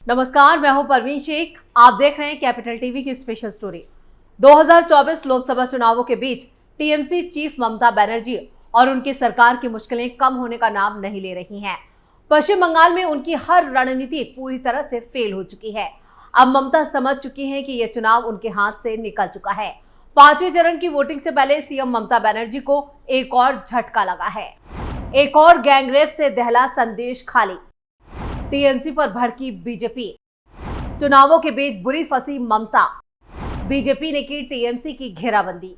नमस्कार, मैं हूं परवीन शेख। आप देख रहे हैं कैपिटल टीवी की स्पेशल स्टोरी। 2024 लोकसभा चुनावों के बीच टीएमसी चीफ ममता बनर्जी और उनकी सरकार की मुश्किलें कम होने का नाम नहीं ले रही हैं। पश्चिम बंगाल में उनकी हर रणनीति पूरी तरह से फेल हो चुकी है। अब ममता समझ चुकी हैं कि यह चुनाव उनके हाथ से निकल चुका है। पांचवें चरण की वोटिंग से पहले सीएम ममता बनर्जी को एक और झटका लगा है। एक और गैंगरेप से दहला संदेश खाली, टीएमसी पर भड़की बीजेपी। चुनावों के बीच बुरी फंसी ममता, बीजेपी ने की टीएमसी की घेराबंदी।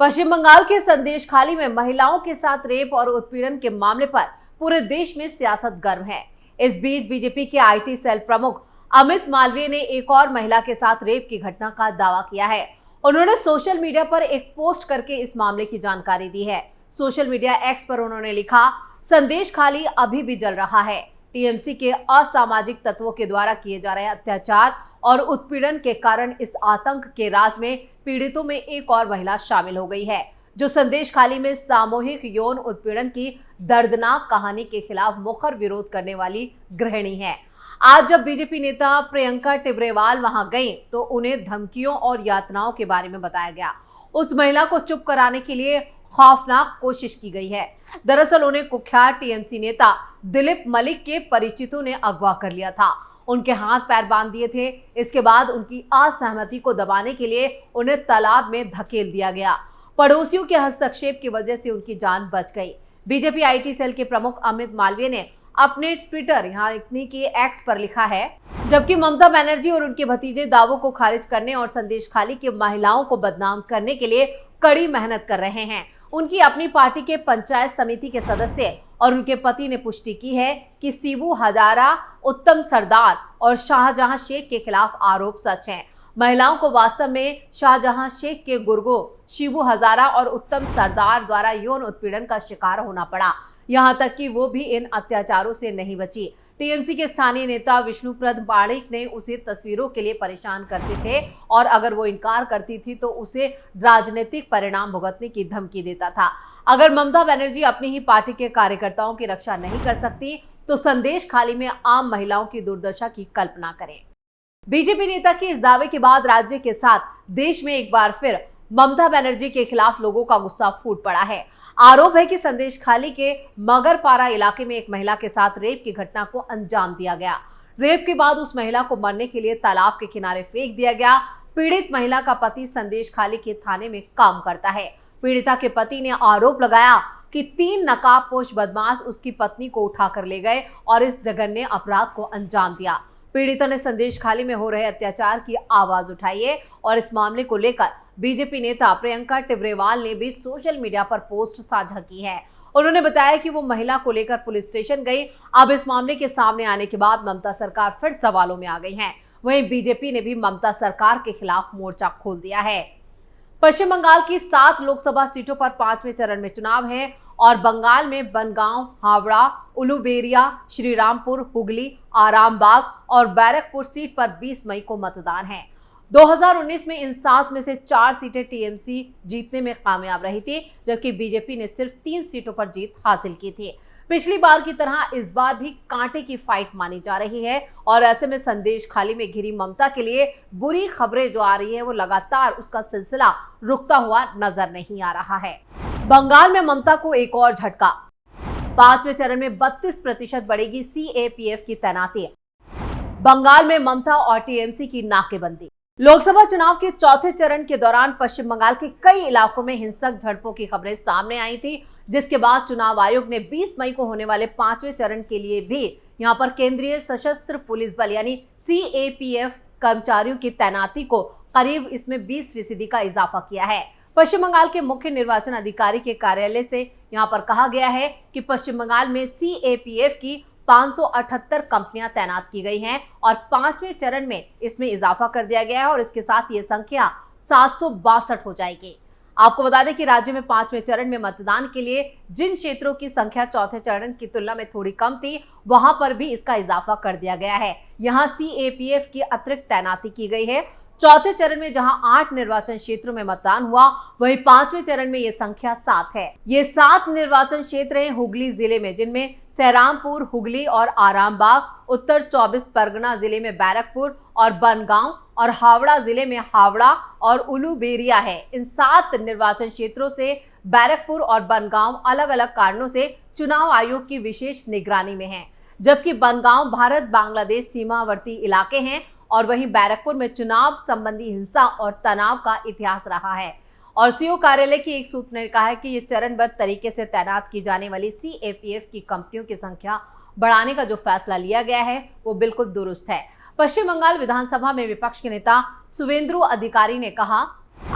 पश्चिम बंगाल के संदेश खाली में महिलाओं के साथ रेप और उत्पीड़न के मामले पर पूरे देश में सियासत गर्म है। इस बीच बीजेपी के आईटी सेल प्रमुख अमित मालवीय ने एक और महिला के साथ रेप की घटना का दावा किया है। उन्होंने सोशल मीडिया पर एक पोस्ट करके इस मामले की जानकारी दी है। सोशल मीडिया एक्स पर उन्होंने लिखा, संदेश खाली अभी भी जल रहा है। टीएमसी के असामाजिक तत्वों के द्वारा किए जा रहे अत्याचार और उत्पीड़न के कारण इस आतंक के राज में पीड़ितों में एक और महिला शामिल हो गई है, जो संदेश खाली में सामूहिक यौन उत्पीड़न की दर्दनाक कहानी के खिलाफ मुखर विरोध करने वाली गृहिणी है। आज जब बीजेपी नेता प्रियंका टिब्रेवाल वहां गईं, तो उन्हें धमकियों और यातनाओं के बारे में बताया गया। उस महिला को चुप कराने के लिए खौफनाक कोशिश की गई है। दरअसल उन्हें कुख्यात टीएमसी नेता दिलीप मलिक के परिचितों ने अगवा कर लिया था, उनके हाथ पैर बांध दिए थे। इसके बाद उनकी असहमति को दबाने के लिए उन्हें तालाब में धकेल दिया गया। पड़ोसियों के हस्तक्षेप की वजह से उनकी जान बच गई। बीजेपी आईटी सेल के प्रमुख अमित मालवीय ने अपने ट्विटर यानी कि एक्स पर लिखा है, जबकि ममता बनर्जी और उनके भतीजे दावों को खारिज करने और संदेश खाली की महिलाओं को बदनाम करने के लिए कड़ी मेहनत कर रहे हैं। उनकी अपनी पार्टी के पंचायत समिति के सदस्य और उनके पति ने पुष्टि की है कि शिबू हजारा, उत्तम सरदार और शाहजहां शेख के खिलाफ आरोप सच हैं। महिलाओं को वास्तव में शाहजहां शेख के गुर्गों शिबू हजारा और उत्तम सरदार द्वारा यौन उत्पीड़न का शिकार होना पड़ा, यहां तक कि वो भी इन अत्याचारों से नहीं बची। टीएमसी के स्थानीय नेता विष्णुप्रद बाड़िक ने उसे तस्वीरों के लिए परेशान करते थे और अगर वो इनकार करती थी तो उसे राजनीतिक परिणाम भुगतने की धमकी देता था। अगर ममता बनर्जी अपनी ही पार्टी के कार्यकर्ताओं की रक्षा नहीं कर सकती तो संदेश खाली में आम महिलाओं की दुर्दशा की कल्पना करें। बीजेपी नेता के इस दावे के बाद राज्य के साथ देश में एक बार फिर ममता बनर्जी के खिलाफ लोगों का गुस्सा फूट पड़ा है। आरोप है कि संदेश खाली के मगरपारा इलाके में एक महिला के साथ रेप की घटना को अंजाम दिया गया। रेप के बाद उस महिला को मरने के लिए तालाब के किनारे फेंक दिया गया। पीड़ित महिला का पति संदेश खाली के थाने में काम करता है। पीड़िता के पति ने आरोप लगाया कि 3 नकाबपोश बदमाश उसकी पत्नी को उठाकर ले गए और इस जघन्य अपराध को अंजाम दिया। पीड़िता ने संदेश खाली में हो रहे अत्याचार की आवाज उठाई है और इस मामले को लेकर बीजेपी नेता प्रियंका टिब्रेवाल ने भी सोशल मीडिया पर पोस्ट साझा की है। उन्होंने बताया कि वो महिला को लेकर पुलिस स्टेशन गई। अब इस मामले के सामने आने के बाद ममता सरकार फिर सवालों में आ गई है। वहीं बीजेपी ने भी ममता सरकार के खिलाफ मोर्चा खोल दिया है। पश्चिम बंगाल की 7 लोकसभा सीटों पर 5वें चरण में चुनाव है और बंगाल में बनगांव, हावड़ा, उलूबेरिया, श्रीरामपुर, हुगली, आरामबाग और बैरकपुर सीट पर 20 मई को मतदान है। 2019 में इन 7 में से 4 सीटें टीएमसी जीतने में कामयाब रही थी, जबकि बीजेपी ने सिर्फ 3 सीटों पर जीत हासिल की थी। पिछली बार की तरह इस बार भी कांटे की फाइट मानी जा रही है और ऐसे में संदेश खाली में घिरी ममता के लिए बुरी खबरें जो आ रही है वो लगातार उसका सिलसिला रुकता हुआ नजर नहीं आ रहा है। बंगाल में ममता को एक और झटका, 5वें चरण में 32% बढ़ेगी सीएपीएफ की तैनाती। बंगाल में ममता और टीएमसी की नाकेबंदी। लोकसभा चुनाव के चौथे चरण के दौरान पश्चिम बंगाल के कई इलाकों में हिंसक झड़पों की खबरें सामने आई थी, जिसके बाद चुनाव आयोग ने 20 मई को होने वाले 5वें चरण के लिए भी यहां पर केंद्रीय सशस्त्र पुलिस बल यानी सीएपीएफ कर्मचारियों की तैनाती को करीब इसमें 20% का इजाफा किया है। पश्चिम बंगाल के मुख्य निर्वाचन अधिकारी के कार्यालय से यहां पर कहा गया है कि पश्चिम बंगाल में सीएपीएफ की 578 कंपनियां तैनात की गई हैं और 5वें चरण में इसमें इजाफा कर दिया गया है और इसके साथ ये संख्या 762 हो जाएगी। आपको बता दें कि राज्य में 5वें चरण में मतदान के लिए जिन क्षेत्रों की संख्या चौथे चरण की तुलना में थोड़ी कम थी, वहां पर भी इसका इजाफा कर दिया गया है। यहां सीएपीएफ की अतिरिक्त तैनाती की गई है। चौथे चरण में जहां 8 निर्वाचन क्षेत्रों में मतदान हुआ, वहीं 5वें चरण में यह संख्या 7 है। ये 7 निर्वाचन क्षेत्र हैं हुगली जिले में, जिनमें सहरामपुर, हुगली और आरामबाग, उत्तर 24 परगना जिले में बैरकपुर और बनगांव, और हावड़ा जिले में हावड़ा और उलूबेरिया है। इन 7 निर्वाचन क्षेत्रों से बैरकपुर और बनगांव अलग अलग कारणों से चुनाव आयोग की विशेष निगरानी में है, जबकि बनगांव भारत बांग्लादेश सीमावर्ती इलाके हैं और वहीं बैरकपुर में चुनाव संबंधी हिंसा और तनाव का इतिहास रहा है। और सीओ कार्यालय की एक सूत्र ने कहा है कि ये चरणबद्ध तरीके से तैनात की जाने वाली सीएपीएफ की कंपनियों की संख्या बढ़ाने का जो फैसला लिया गया है वो बिल्कुल दुरुस्त है। पश्चिम बंगाल विधानसभा में विपक्ष के नेता शुवेंदु अधिकारी ने कहा,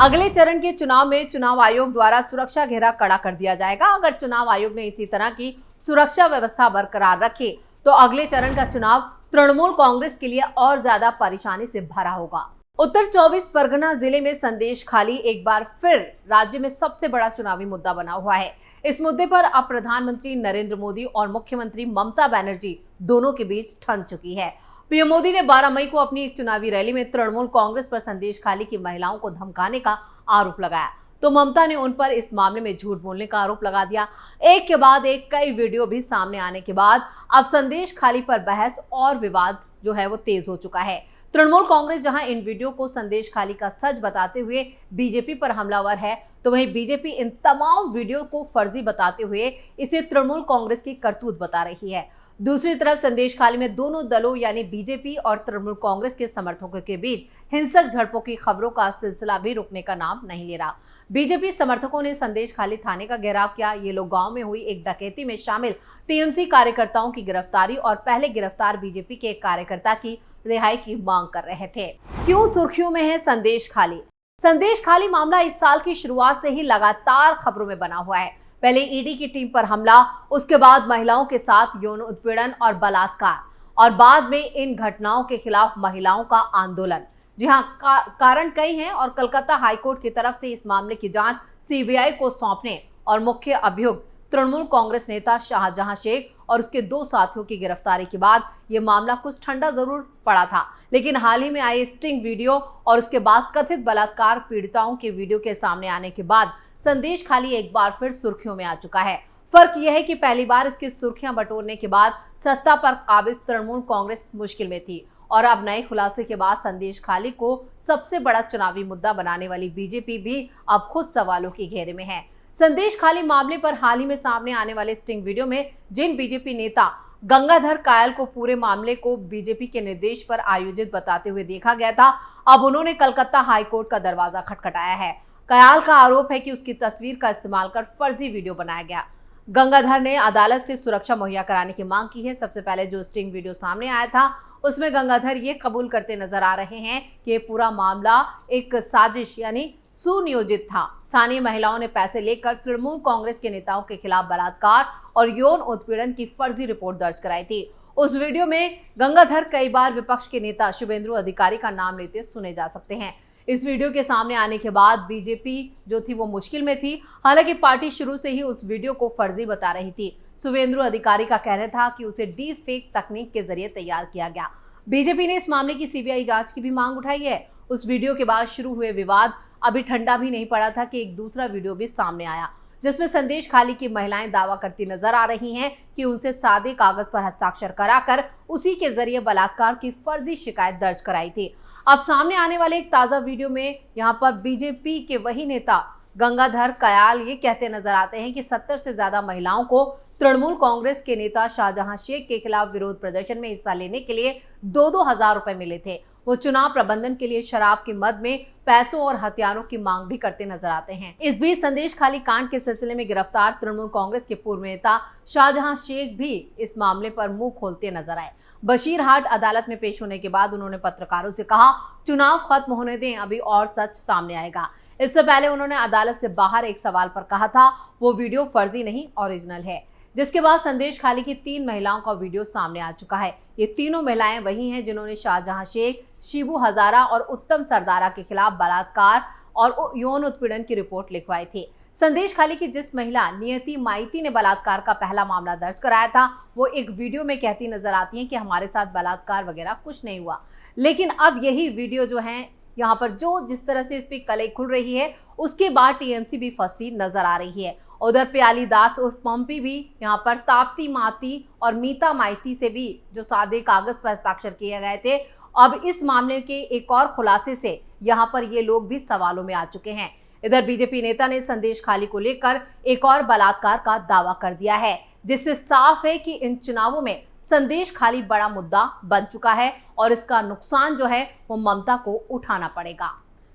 अगले चरण के चुनाव में चुनाव आयोग द्वारा सुरक्षा घेरा कड़ा कर दिया जाएगा। अगर चुनाव आयोग ने इसी तरह की सुरक्षा व्यवस्था बरकरार रखी तो अगले चरण का चुनाव तृणमूल कांग्रेस के लिए और ज्यादा परेशानी से भरा होगा। उत्तर 24 परगना जिले में संदेश खाली एक बार फिर राज्य में सबसे बड़ा चुनावी मुद्दा बना हुआ है। इस मुद्दे पर अब प्रधानमंत्री नरेंद्र मोदी और मुख्यमंत्री ममता बनर्जी दोनों के बीच ठन चुकी है। पीएम मोदी ने 12 मई को अपनी एक चुनावी रैली में तृणमूल कांग्रेस पर संदेश खाली की महिलाओं को धमकाने का आरोप लगाया, तो ममता ने उन पर इस मामले में झूठ बोलने का आरोप लगा दिया। एक के बाद एक कई वीडियो भी सामने आने के बाद अब संदेश खाली पर बहस और विवाद जो है वो तेज हो चुका है। तृणमूल कांग्रेस जहां इन वीडियो को संदेश खाली का सच बताते हुए बीजेपी पर हमलावर है, तो वहीं बीजेपी इन तमाम वीडियो को फर्जी बताते हुए इसे तृणमूल कांग्रेस की करतूत बता रही है। दूसरी तरफ संदेश खाली में दोनों दलों यानी बीजेपी और तृणमूल कांग्रेस के समर्थकों के बीच हिंसक झड़पों की खबरों का सिलसिला भी रुकने का नाम नहीं ले रहा। बीजेपी समर्थकों ने संदेश खाली थाने का घेराव किया। ये लोग गांव में हुई एक डकैती में शामिल टीएमसी कार्यकर्ताओं की गिरफ्तारी और पहले गिरफ्तार बीजेपी के एक कार्यकर्ता की रिहाई की मांग कर रहे थे। क्यों सुर्खियों में है संदेश खाली? संदेश खाली मामला इस साल की शुरुआत से ही लगातार खबरों में बना हुआ है। पहले ईडी की टीम पर हमला, उसके बाद महिलाओं के साथ यौन उत्पीड़न और बलात्कार, और बाद में इन घटनाओं के खिलाफ महिलाओं का आंदोलन। जी हां, कारण कई हैं और कलकत्ता हाईकोर्ट की तरफ से इस मामले की जांच सीबीआई को सौंपने और मुख्य अभियुक्त तृणमूल कांग्रेस नेता शाहजहां शेख और उसके 2 साथियों की गिरफ्तारी के बाद यह मामला कुछ ठंडा जरूर पड़ा था, लेकिन हाल ही में आए स्टिंग वीडियो और उसके बाद कथित बलात्कार पीड़िताओं के वीडियो के सामने आने के बाद संदेश खाली एक बार फिर सुर्खियों में आ चुका है। फर्क यह है कि पहली बार इसकी सुर्खियां बटोरने के बाद सत्ता पर काबिज तृणमूल कांग्रेस मुश्किल में थी, और अब नए खुलासे के बाद संदेश खाली को सबसे बड़ा चुनावी मुद्दा बनाने वाली बीजेपी भी अब खुद सवालों के घेरे में है। संदेश खाली मामले पर हाल ही में सामने आने वाले स्टिंग वीडियो में जिन बीजेपी नेता गंगाधर कायल को पूरे मामले को बीजेपी के निर्देश पर आयोजित बताते हुए देखा गया था, अब उन्होंने कलकत्ता हाईकोर्ट का दरवाजा खटखटाया है। कयाल का आरोप है कि उसकी तस्वीर का इस्तेमाल कर फर्जी वीडियो बनाया गया। गंगाधर ने अदालत से सुरक्षा मुहैया कराने की मांग की है। सबसे पहले जो स्टिंग वीडियो सामने आया था उसमें गंगाधर ये कबूल करते नजर आ रहे हैं कि ये पूरा मामला एक साजिश यानी सुनियोजित था। स्थानीय महिलाओं ने पैसे लेकर तृणमूल कांग्रेस के नेताओं के खिलाफ बलात्कार और यौन उत्पीड़न की फर्जी रिपोर्ट दर्ज कराई थी। उस वीडियो में गंगाधर कई बार विपक्ष के नेता शुवेंदु अधिकारी का नाम लेते सुने जा सकते हैं। इस वीडियो के सामने आने के बाद बीजेपी जो थी वो मुश्किल में थी। हालांकि पार्टी शुरू से ही उस वीडियो को फर्जी बता रही थी। शुवेंदु अधिकारी का कहना था कि उसे डीप फेक तकनीक के जरिए तैयार किया गया। बीजेपी ने इस मामले की सीबीआई जांच की भी मांग उठाई है। उस वीडियो के बाद शुरू हुए विवाद अभी ठंडा भी नहीं पड़ा था कि एक दूसरा वीडियो भी सामने आया, जिसमें संदेश खाली की महिलाएं दावा करती नजर आ रही हैं कि उनसे सादे कागज पर हस्ताक्षर कराकर उसी के जरिए बलात्कार की फर्जी शिकायत दर्ज कराई थी। अब सामने आने वाले एक ताजा वीडियो में यहां पर बीजेपी के वही नेता गंगाधर कयाल ये कहते नजर आते हैं कि 70 से ज्यादा महिलाओं को तृणमूल कांग्रेस के नेता शाहजहां शेख के खिलाफ विरोध प्रदर्शन में हिस्सा लेने के लिए 2-2 हजार रुपए मिले थे। वो चुनाव प्रबंधन के लिए शराब की मद में पैसों और हथियारों की मांग भी करते नजर आते हैं। इस बीच संदेश खाली कांड के सिलसिले में गिरफ्तार तृणमूल कांग्रेस के पूर्व नेता शाहजहां शेख भी इस मामले पर मुंह खोलते नजर आए। बशीरहाट अदालत में पेश होने के बाद उन्होंने पत्रकारों से कहा, चुनाव खत्म होने दें, अभी और सच सामने आएगा। इससे पहले उन्होंने अदालत से बाहर एक सवाल पर कहा था वो वीडियो फर्जी नहीं ओरिजिनल है, जिसके बाद संदेश खाली की 3 महिलाओं का वीडियो सामने आ चुका है। ये तीनों महिलाएं वही हैं जिन्होंने शाहजहां शेख, शिबू हजारा और उत्तम सरदारा के खिलाफ बलात्कार और यौन उत्पीड़न की रिपोर्ट लिखवाई थी। संदेश खाली की जिस महिला नियति माइती ने बलात्कार का पहला मामला दर्ज कराया था, वो एक वीडियो में कहती नजर आती है कि हमारे साथ बलात्कार वगैरह कुछ नहीं हुआ। लेकिन अब यही वीडियो जो है यहाँ पर जिस तरह से इस पे कलई खुल रही है, उसके बाद टीएमसी भी फंसती नजर आ रही है। उधर प्याली दास उर्फ पंपी भी यहाँ पर ताप्ती माती और मीता माइती से भी जो सादे कागज पर हस्ताक्षर किए गए थे, अब इस मामले के एक और खुलासे से यहाँ पर ये लोग भी सवालों में आ चुके हैं। इधर बीजेपी नेता ने संदेश खाली को लेकर एक और बलात्कार का दावा कर दिया है, जिससे साफ है कि इन चुनावों में संदेश खाली बड़ा मुद्दा बन चुका है और इसका नुकसान जो है वो ममता को उठाना पड़ेगा।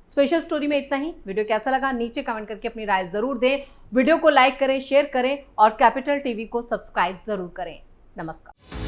स्पेशल स्टोरी में इतना ही। वीडियो कैसा लगा नीचे कमेंट करके अपनी राय जरूर दें। वीडियो को लाइक करें, शेयर करें और कैपिटल टीवी को सब्सक्राइब जरूर करें। नमस्कार।